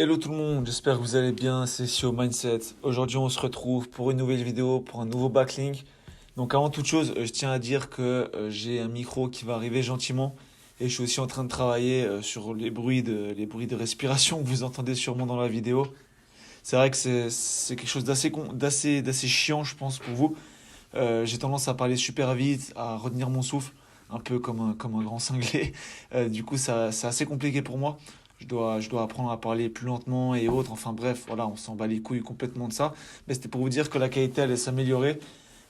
Hello tout le monde, j'espère que vous allez bien, c'est Sio Mindset. Aujourd'hui on se retrouve pour une nouvelle vidéo, pour un nouveau backlink. Donc avant toute chose, je tiens à dire que j'ai un micro qui va arriver gentiment et je suis aussi en train de travailler sur les bruits de respiration que vous entendez sûrement dans la vidéo. C'est vrai que c'est quelque chose d'assez chiant je pense pour vous. J'ai tendance à parler super vite, à retenir mon souffle, un peu comme un grand cinglé. Du coup, c'est assez compliqué pour moi. Je dois apprendre à parler plus lentement et autres. Enfin bref, voilà, on s'en bat les couilles complètement de ça. Mais c'était pour vous dire que la qualité allait s'améliorer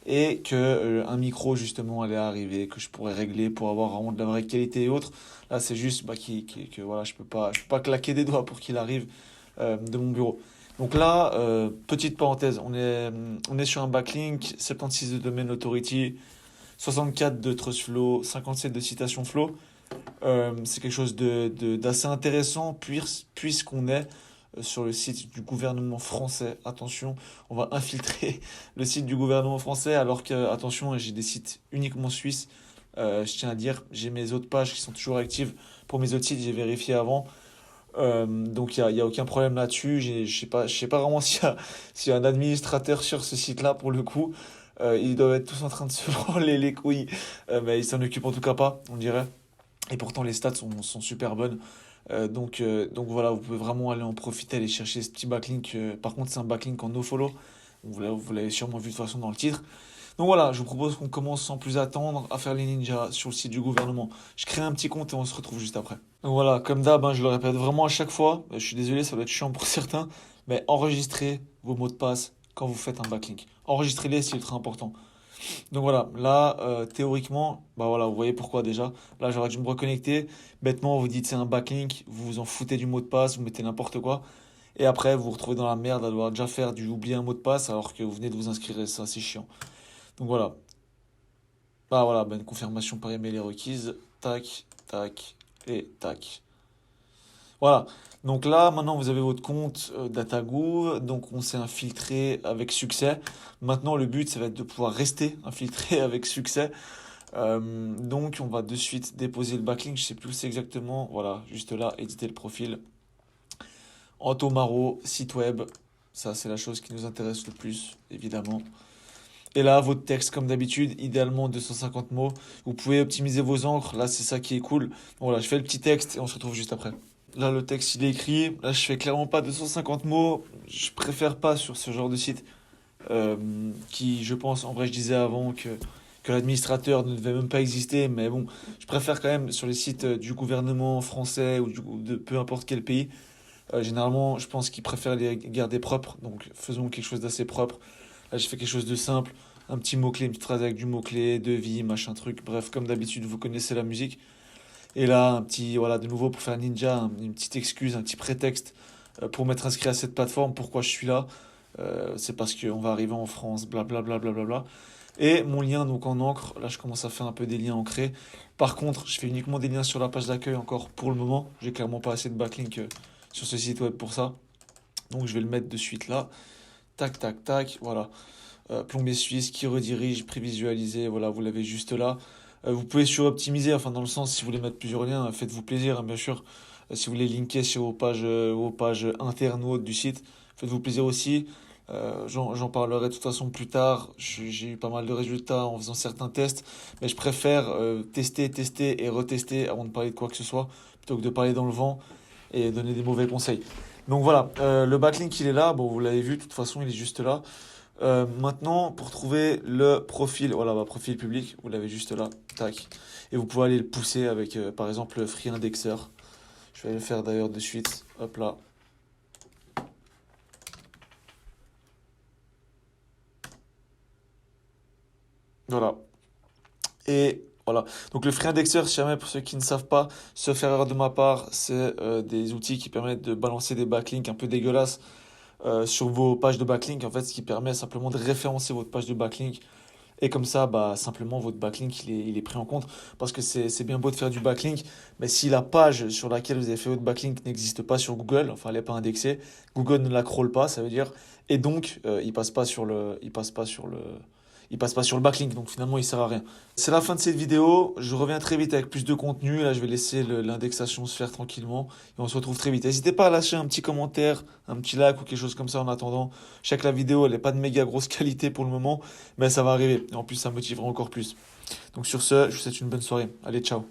et que un micro justement allait arriver, que je pourrais régler pour avoir vraiment de la vraie qualité et autres. Là, c'est juste que voilà, je peux pas claquer des doigts pour qu'il arrive de mon bureau. Donc là, petite parenthèse, on est sur un backlink 76 de domaine authority, 64 de trust flow, 57 de citation flow. C'est quelque chose d'assez intéressant puisqu'on est sur le site du gouvernement français. Attention, on va infiltrer le site du gouvernement français alors que, attention, j'ai des sites uniquement suisses. Je tiens à dire, j'ai mes autres pages qui sont toujours actives. Pour mes autres sites, j'ai vérifié avant. Donc il y a aucun problème là-dessus. Je sais pas vraiment s'il y a un administrateur sur ce site-là pour le coup. Ils doivent être tous en train de se branler les couilles. Mais ils s'en occupent en tout cas pas, on dirait. Et pourtant les stats sont super bonnes. Donc voilà, vous pouvez vraiment aller en profiter, aller chercher ce petit backlink. Par contre, c'est un backlink en nofollow. Vous l'avez sûrement vu de toute façon dans le titre. Donc voilà, je vous propose qu'on commence sans plus attendre à faire les ninjas sur le site du gouvernement. Je crée un petit compte et on se retrouve juste après. Donc voilà, comme d'hab, hein, je le répète vraiment à chaque fois. Je suis désolé, ça va être chiant pour certains, mais enregistrez vos mots de passe quand vous faites un backlink. Enregistrez-les, c'est ultra important. Donc voilà, là, théoriquement, bah voilà, vous voyez pourquoi déjà. Là, j'aurais dû me reconnecter. Bêtement, vous dites c'est un backlink, vous vous en foutez du mot de passe, vous mettez n'importe quoi. Et après, vous vous retrouvez dans la merde à devoir déjà faire du oublier un mot de passe alors que vous venez de vous inscrire, ça c'est chiant. Donc voilà, bah voilà, bah, une confirmation par email est requise. Tac, tac et tac. Voilà. Donc là, maintenant, vous avez votre compte DataGouv. Donc, on s'est infiltré avec succès. Maintenant, le but, ça va être de pouvoir rester infiltré avec succès. Donc, on va de suite déposer le backlink. Je sais plus où c'est exactement. Voilà, juste là, éditer le profil. Antomaro, site web. Ça, c'est la chose qui nous intéresse le plus, évidemment. Et là, votre texte, comme d'habitude, idéalement 250 mots. Vous pouvez optimiser vos encres. Là, c'est ça qui est cool. Voilà, je fais le petit texte et on se retrouve juste après. Là, le texte, il est écrit. Là, je fais clairement pas 250 mots. Je préfère pas sur ce genre de site. Qui, je pense, en vrai, je disais avant que l'administrateur ne devait même pas exister. Mais bon, je préfère quand même sur les sites du gouvernement français ou de peu importe quel pays. Généralement, je pense qu'ils préfèrent les garder propres. Donc, faisons quelque chose d'assez propre. Là, j'ai fait quelque chose de simple. Un petit mot-clé, une petite phrase avec du mot-clé, devis, machin truc. Bref, comme d'habitude, vous connaissez la musique. Et là, un petit, voilà, de nouveau pour faire ninja, une petite excuse, un petit prétexte pour m'être inscrit à cette plateforme. Pourquoi je suis là? C'est parce qu'on va arriver en France, blablabla. Bla, bla, bla, bla. Et mon lien, donc en encre, là je commence à faire un peu des liens ancrés. Par contre, je fais uniquement des liens sur la page d'accueil encore pour le moment. J'ai clairement pas assez de backlink sur ce site web pour ça. Donc je vais le mettre de suite là. Tac, tac, tac, voilà. Plombier suisse qui redirige, prévisualiser, voilà, vous l'avez juste là. Vous pouvez suroptimiser, enfin dans le sens, si vous voulez mettre plusieurs liens, faites-vous plaisir, hein, bien sûr. Si vous voulez linker sur vos pages internes ou autres du site, faites-vous plaisir aussi. J'en parlerai de toute façon plus tard. J'ai eu pas mal de résultats en faisant certains tests, mais je préfère tester et retester avant de parler de quoi que ce soit, plutôt que de parler dans le vent et donner des mauvais conseils. Donc voilà, le backlink il est là, bon vous l'avez vu, de toute façon il est juste là. Maintenant, pour trouver le profil, voilà, bah, profil public, vous l'avez juste là, tac. Et vous pouvez aller le pousser avec, par exemple, le Free Indexer. Je vais le faire d'ailleurs de suite, hop là. Voilà. Et voilà. Donc le Free Indexer, si jamais pour ceux qui ne savent pas, sauf erreur de ma part, c'est des outils qui permettent de balancer des backlinks un peu dégueulasses sur vos pages de backlink. En fait, ce qui permet simplement de référencer votre page de backlink. Et comme ça, bah, simplement, votre backlink, il est pris en compte. Parce que c'est bien beau de faire du backlink, mais si la page sur laquelle vous avez fait votre backlink n'existe pas sur Google, enfin, elle n'est pas indexée, Google ne la crawl pas, ça veut dire. Et donc, il passe pas sur le, il passe pas sur le backlink, donc finalement il sert à rien. C'est la fin de cette vidéo, je reviens très vite avec plus de contenu, là je vais laisser l'indexation se faire tranquillement et on se retrouve très vite. N'hésitez pas à lâcher un petit commentaire, un petit like ou quelque chose comme ça en attendant. Je sais que la vidéo elle n'est pas de méga grosse qualité pour le moment, mais ça va arriver et en plus ça me motivera encore plus. Donc sur ce, je vous souhaite une bonne soirée. Allez, ciao.